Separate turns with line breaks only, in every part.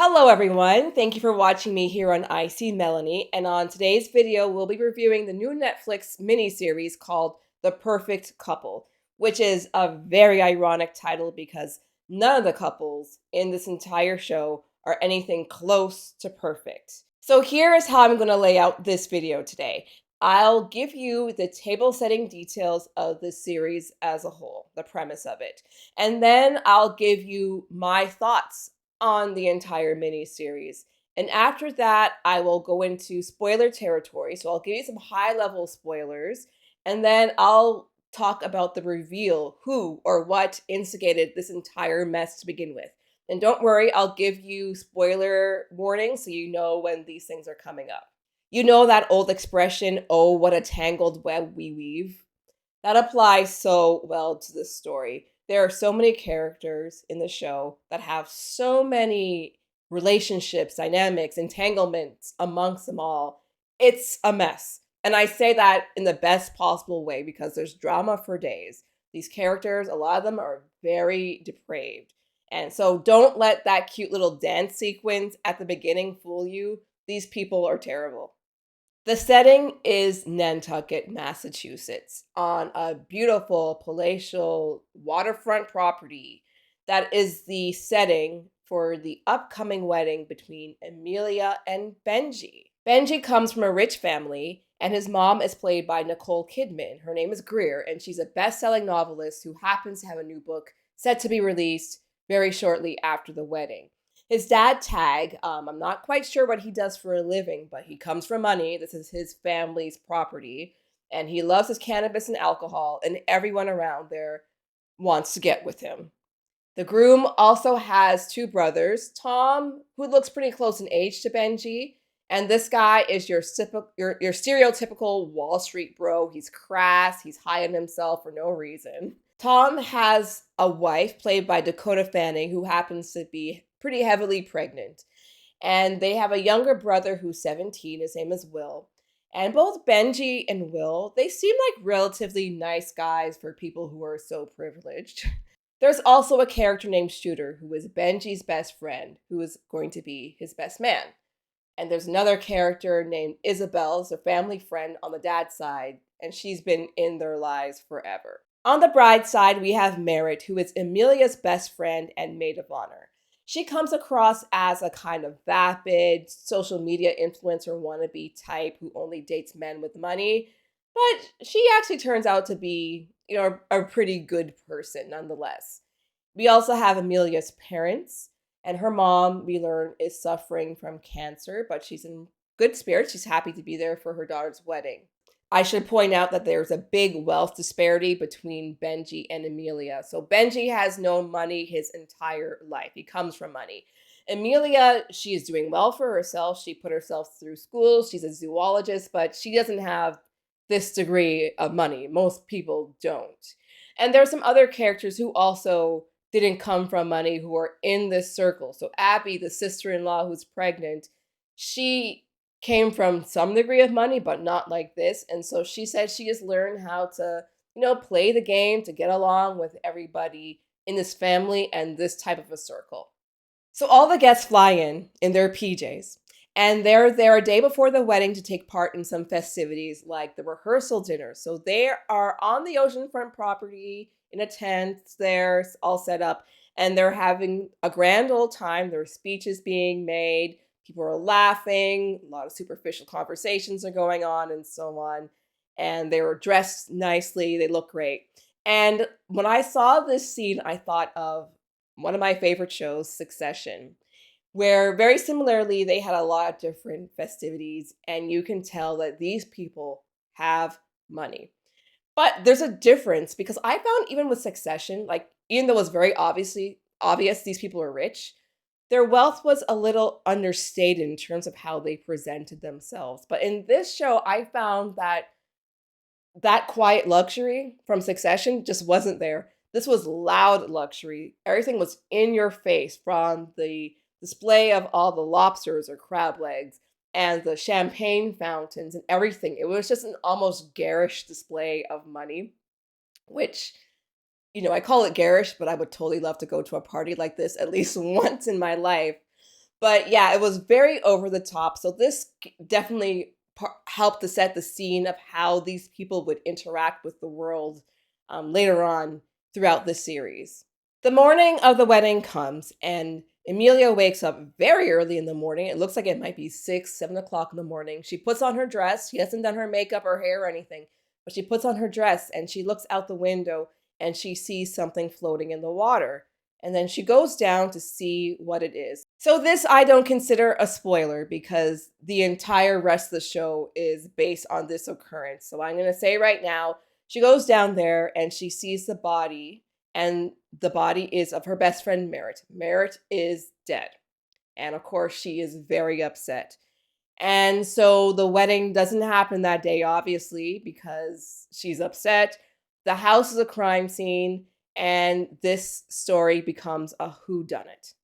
Hello everyone, thank you for watching me here on I See Melanie, and on today's video we'll be reviewing the new Netflix miniseries called The Perfect Couple, which is a very ironic title because none of the couples in this entire show are anything close to perfect. So here is how I'm going to lay out this video today. I'll give you the table setting details of the series as a whole, the premise of it, and then I'll give you my thoughts on the entire mini series. And after that, I will go into spoiler territory. So I'll give you some high level spoilers, and then I'll talk about the reveal, who or what instigated this entire mess to begin with. And don't worry, I'll give you spoiler warnings so you know when these things are coming up. You know that old expression, oh, what a tangled web we weave? That applies so well to this story. There are so many characters in the show that have so many relationships, dynamics, entanglements amongst them all. It's a mess. And I say that in the best possible way because there's drama for days. These characters, a lot of them are very depraved. And so don't let that cute little dance sequence at the beginning fool you. These people are terrible. The setting is Nantucket, Massachusetts, on a beautiful palatial waterfront property that is the setting for the upcoming wedding between Amelia and Benji. Benji comes from a rich family, and his mom is played by Nicole Kidman. Her name is Greer, and she's a best-selling novelist who happens to have a new book set to be released very shortly after the wedding. His dad, Tag, I'm not quite sure what he does for a living, but he comes from money. This is his family's property. And he loves his cannabis and alcohol, and everyone around there wants to get with him. The groom also has two brothers, Tom, who looks pretty close in age to Benji, and this guy is your stereotypical Wall Street bro. He's crass, he's high on himself for no reason. Tom has a wife played by Dakota Fanning who happens to be pretty heavily pregnant. And they have a younger brother who's 17. His name is Will. And both Benji and Will, they seem like relatively nice guys for people who are so privileged. There's also a character named Shooter, who is Benji's best friend, who is going to be his best man. And there's another character named Isabel, who's a family friend on the dad's side, and she's been in their lives forever. On the bride's side, we have Merritt, who is Amelia's best friend and maid of honor. She comes across as a kind of vapid, social media influencer wannabe type who only dates men with money, but she actually turns out to be, a pretty good person nonetheless. We also have Amelia's parents, and her mom, we learn, is suffering from cancer, but she's in good spirits. She's happy to be there for her daughter's wedding. I should point out that there's a big wealth disparity between Benji and Amelia. So Benji has known money his entire life. He comes from money. Amelia, she is doing well for herself. She put herself through school. She's a zoologist, but she doesn't have this degree of money. Most people don't. And there's some other characters who also didn't come from money who are in this circle. So Abby, the sister-in-law who's pregnant, she came from some degree of money, but not like this. And so she said she just learned how to, play the game to get along with everybody in this family and this type of a circle. So all the guests fly in their PJs, and they're there a day before the wedding to take part in some festivities like the rehearsal dinner. So they are on the oceanfront property in a tent there, all set up, and they're having a grand old time. There are speeches being made. People are laughing, a lot of superficial conversations are going on, and so on. And they were dressed nicely, they look great. And when I saw this scene, I thought of one of my favorite shows, Succession, where very similarly, they had a lot of different festivities, and you can tell that these people have money. But there's a difference because I found even with Succession, like, even though it was very obvious these people are rich, their wealth was a little understated in terms of how they presented themselves. But in this show, I found that quiet luxury from Succession just wasn't there. This was loud luxury. Everything was in your face, from the display of all the lobsters or crab legs and the champagne fountains and everything. It was just an almost garish display of money, which, I call it garish, but I would totally love to go to a party like this at least once in my life. But yeah, it was very over the top. So this definitely helped to set the scene of how these people would interact with the world later on throughout this series. The morning of the wedding comes, and Emilia wakes up very early in the morning. It looks like it might be 6, 7 o'clock in the morning. She puts on her dress. She hasn't done her makeup or hair or anything, but she puts on her dress and she looks out the window and she sees something floating in the water. And then she goes down to see what it is. So, this I don't consider a spoiler because the entire rest of the show is based on this occurrence. So, I'm going to say right now, she goes down there and she sees the body, and the body is of her best friend, Merritt. Merritt is dead. And of course, she is very upset. And so the wedding doesn't happen that day, obviously, because she's upset. The house is a crime scene, and this story becomes a whodunit.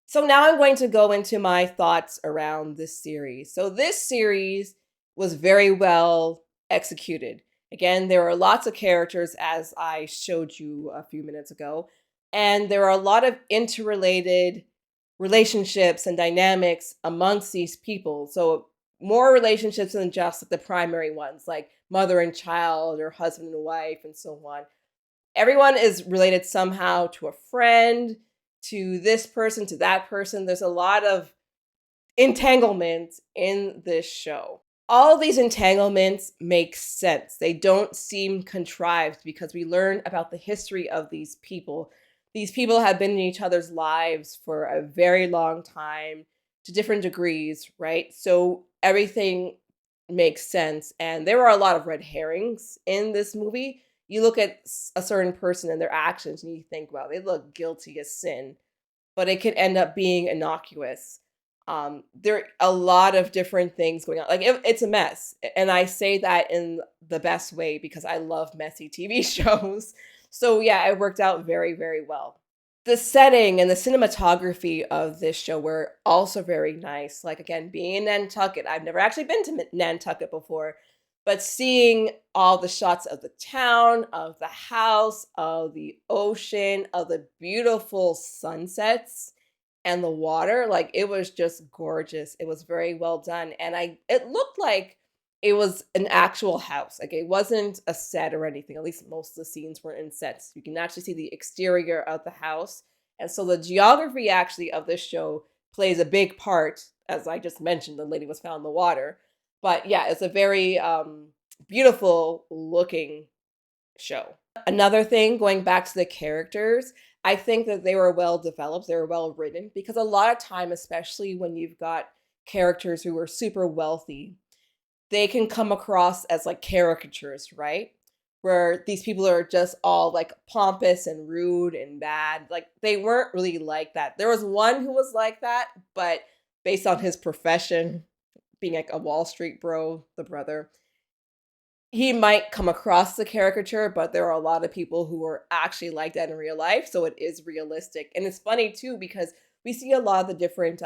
So now I'm going to go into my thoughts around this series. So this series was very well executed. Again, there are lots of characters, as I showed you a few minutes ago, and there are a lot of interrelated relationships and dynamics amongst these people. So more relationships than just the primary ones, like mother and child or husband and wife and so on. Everyone is related somehow to a friend, to this person, to that person. There's a lot of entanglements in this show. All these entanglements make sense. They don't seem contrived because we learn about the history of these people. These people have been in each other's lives for a very long time to different degrees, right? So everything makes sense. And there are a lot of red herrings in this movie. You look at a certain person and their actions and you think, wow, they look guilty as sin, but it can end up being innocuous. There are a lot of different things going on. Like it's a mess. And I say that in the best way because I love messy TV shows. So yeah, it worked out very, very well. The setting and the cinematography of this show were also very nice. Like again, being in Nantucket, I've never actually been to Nantucket before, but seeing all the shots of the town, of the house, of the ocean, of the beautiful sunsets and the water, like it was just gorgeous. It was very well done. And it looked like it was an actual house. Like it wasn't a set or anything. At least most of the scenes were in sets. You can actually see the exterior of the house. And so the geography actually of this show plays a big part. As I just mentioned, the lady was found in the water. But yeah, it's a very beautiful looking show. Another thing, going back to the characters, I think that they were well developed, they were well written, because a lot of time, especially when you've got characters who are super wealthy, they can come across as like caricatures, right? Where these people are just all like pompous and rude and bad. Like they weren't really like that. There was one who was like that, but based on his profession, being like a Wall Street bro, the brother, he might come across the caricature, but there are a lot of people who are actually like that in real life. So it is realistic. And it's funny too, because we see a lot of the different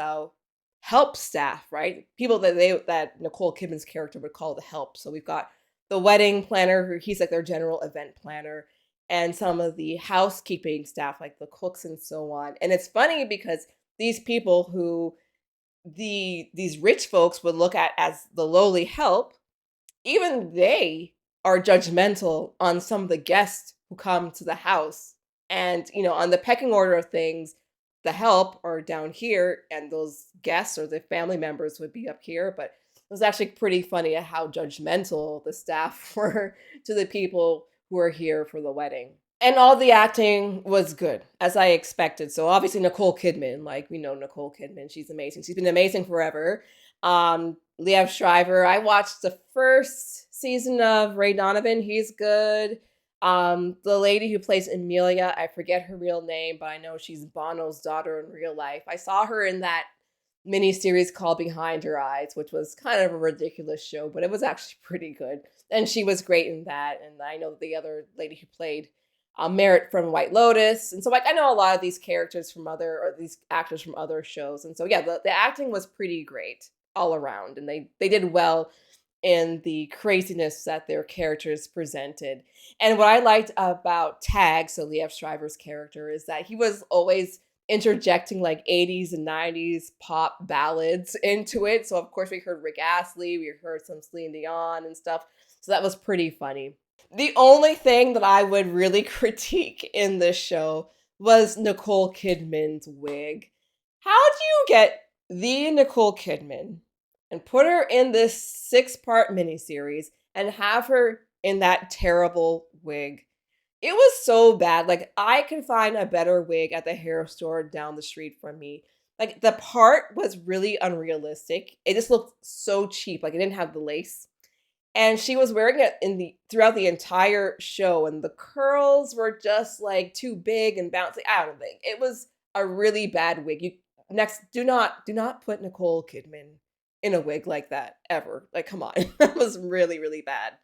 help staff, right? People that Nicole Kidman's character would call the help. So we've got the wedding planner, who he's like their general event planner, and some of the housekeeping staff, like the cooks and so on. And it's funny because these people who these rich folks would look at as the lowly help, even they are judgmental on some of the guests who come to the house. And, on the pecking order of things, the help are down here and those guests or the family members would be up here. But it was actually pretty funny at how judgmental the staff were to the people who are here for the wedding. And all the acting was good, as I expected. So obviously Nicole Kidman, like we know Nicole Kidman, she's amazing. She's been amazing forever. Liev Schreiber, I watched the first season of Ray Donovan. He's good. The lady who plays Emilia, I forget her real name, but I know she's Bono's daughter in real life. I saw her in that mini series called Behind Her Eyes, which was kind of a ridiculous show, but it was actually pretty good. And she was great in that. And I know the other lady who played Merritt from White Lotus. And so like I know a lot of these characters from these actors from other shows. And so yeah, the acting was pretty great all around. And they did well in the craziness that their characters presented. And what I liked about Tag, so Liev Schreiber's character, is that he was always interjecting like 80s and 90s pop ballads into it. So of course we heard Rick Astley, we heard some Celine Dion and stuff. So that was pretty funny. The only thing that I would really critique in this show was Nicole Kidman's wig. How do you get the Nicole Kidman and put her in this 6-part miniseries and have her in that terrible wig? It was so bad. Like, I could find a better wig at the hair store down the street from me. Like, the part was really unrealistic. It just looked so cheap. Like, it didn't have the lace. And she was wearing it throughout the entire show, and the curls were just like too big and bouncy. I don't think it was a really bad wig. Do not put Nicole Kidman in a wig like that ever. Like, come on, that was really really bad.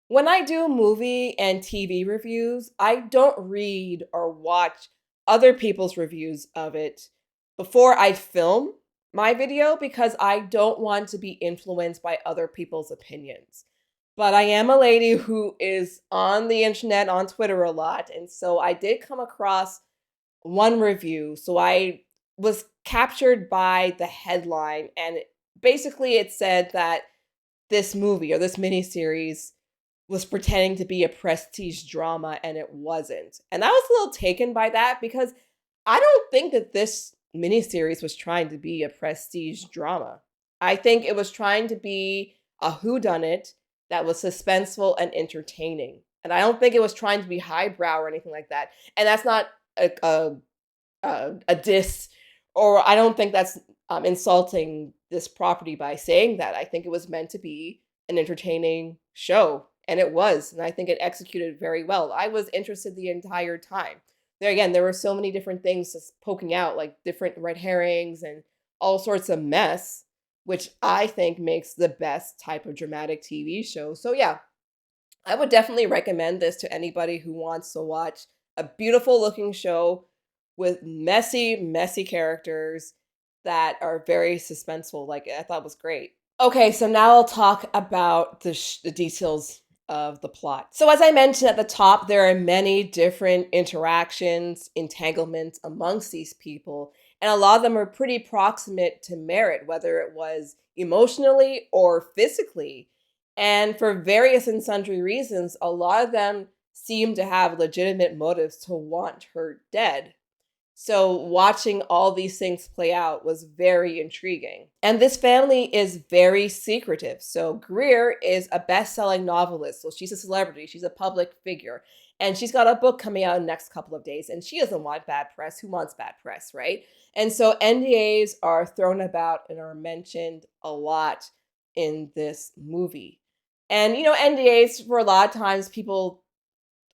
When I do movie and TV reviews, I don't read or watch other people's reviews of it before I film my video because I don't want to be influenced by other people's opinions. But I am a lady who is on the internet, on Twitter a lot, and so I did come across one review. So I was captured by the headline, and basically it said that this movie or this miniseries was pretending to be a prestige drama and it wasn't. And I was a little taken by that because I don't think that this miniseries was trying to be a prestige drama. I think it was trying to be a whodunit that was suspenseful and entertaining. And I don't think it was trying to be highbrow or anything like that. And that's not a diss, or I don't think that's insulting this property by saying that. I think it was meant to be an entertaining show, and it was. And I think it executed very well. I was interested the entire time. There were so many different things just poking out, like different red herrings and all sorts of mess, which I think makes the best type of dramatic TV show. So yeah, I would definitely recommend this to anybody who wants to watch a beautiful looking show with messy, messy characters that are very suspenseful. Like, I thought was great. Okay, so now I'll talk about the details of the plot. So as I mentioned at the top, there are many different interactions, entanglements amongst these people, and a lot of them are pretty proximate to Merritt, whether it was emotionally or physically. And for various and sundry reasons, a lot of them seem to have legitimate motives to want her dead. So watching all these things play out was very intriguing. And this family is very secretive. So Greer is a best-selling novelist. So she's a celebrity. She's a public figure. And she's got a book coming out in the next couple of days. And she doesn't want bad press. Who wants bad press, right? And so NDAs are thrown about and are mentioned a lot in this movie. And, NDAs, for a lot of times, people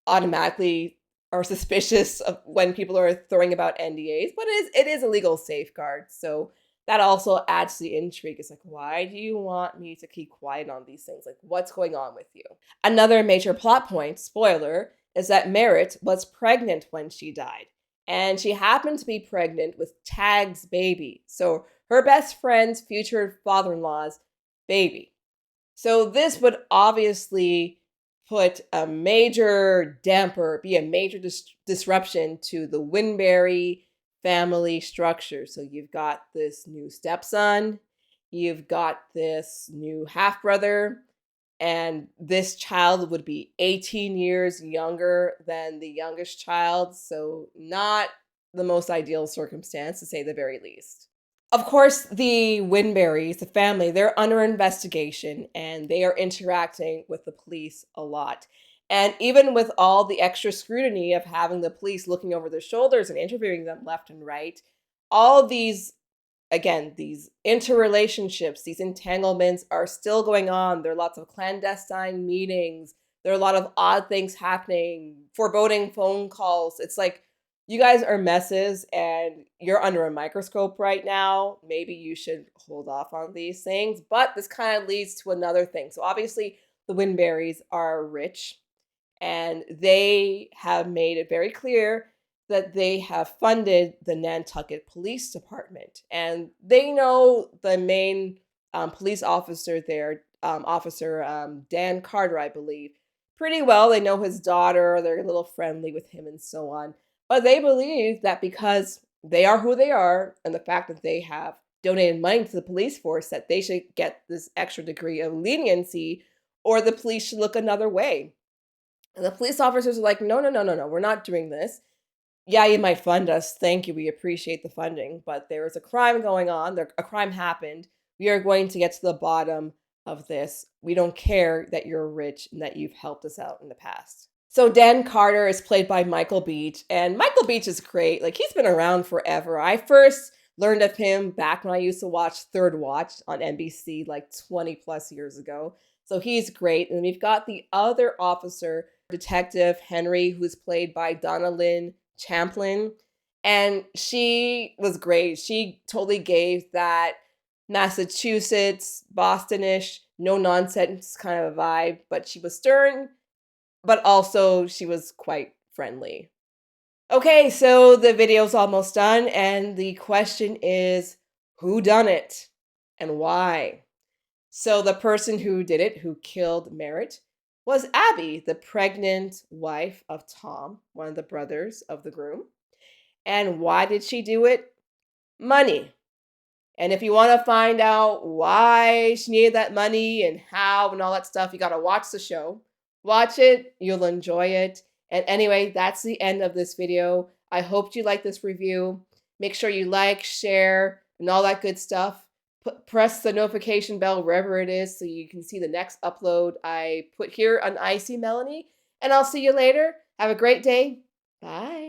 automatically are suspicious of when people are throwing about NDAs, but it is a legal safeguard. So that also adds to the intrigue. It's like, why do you want me to keep quiet on these things? Like, what's going on with you? Another major plot point, spoiler, is that Merritt was pregnant when she died. And she happened to be pregnant with Tag's baby. So her best friend's future father-in-law's baby. So this would obviously put a major damper, be a major disruption to the Winberry family structure. So you've got this new stepson, you've got this new half-brother, and this child would be 18 years younger than the youngest child. So not the most ideal circumstance, to say the very least. Of course, the Winberries, the family, they're under investigation and they are interacting with the police a lot. And even with all the extra scrutiny of having the police looking over their shoulders and interviewing them left and right, all these, again, these interrelationships, these entanglements are still going on. There are lots of clandestine meetings. There are a lot of odd things happening, foreboding phone calls. It's like, you guys are messes and you're under a microscope right now. Maybe you should hold off on these things. But this kind of leads to another thing. So obviously the Winberries are rich and they have made it very clear that they have funded the Nantucket Police Department. And they know the main police officer there, Officer Dan Carter, I believe, pretty well. They know his daughter. They're a little friendly with him and so on. But they believe that because They are who they are, and the fact that they have donated money to the police force, that they should get this extra degree of leniency, or the police should look another way. And the police officers are like, no, no, no, no, no, we're not doing this. Yeah, you might fund us. Thank you. We appreciate the funding. But there is a crime going on. A crime happened. We are going to get to the bottom of this. We don't care that you're rich and that you've helped us out in the past. So Dan Carter is played by Michael Beach. And Michael Beach is great. Like, he's been around forever. I first learned of him back when I used to watch Third Watch on NBC like 20 plus years ago. So he's great. And we've got the other officer, Detective Henry, who's played by Donna Lynn Champlin, and she was great. She totally gave that Massachusetts, Bostonish, no nonsense kind of a vibe, but she was stern, but also she was quite friendly. Okay, so the video's almost done, and the question is, who done it and why? So the person who did it, who killed Merritt, was Abby, the pregnant wife of Tom, one of the brothers of the groom. And why did she do it? Money. And if you want to find out why she needed that money and how and all that stuff, you got to watch the show. Watch it, you'll enjoy it. And anyway, that's the end of this video. I hope you like this review. Make sure you like, share, and all that good stuff. Press the notification bell wherever it is so you can see the next upload I put here on IC Melanie. And I'll see you later. Have a great day. Bye.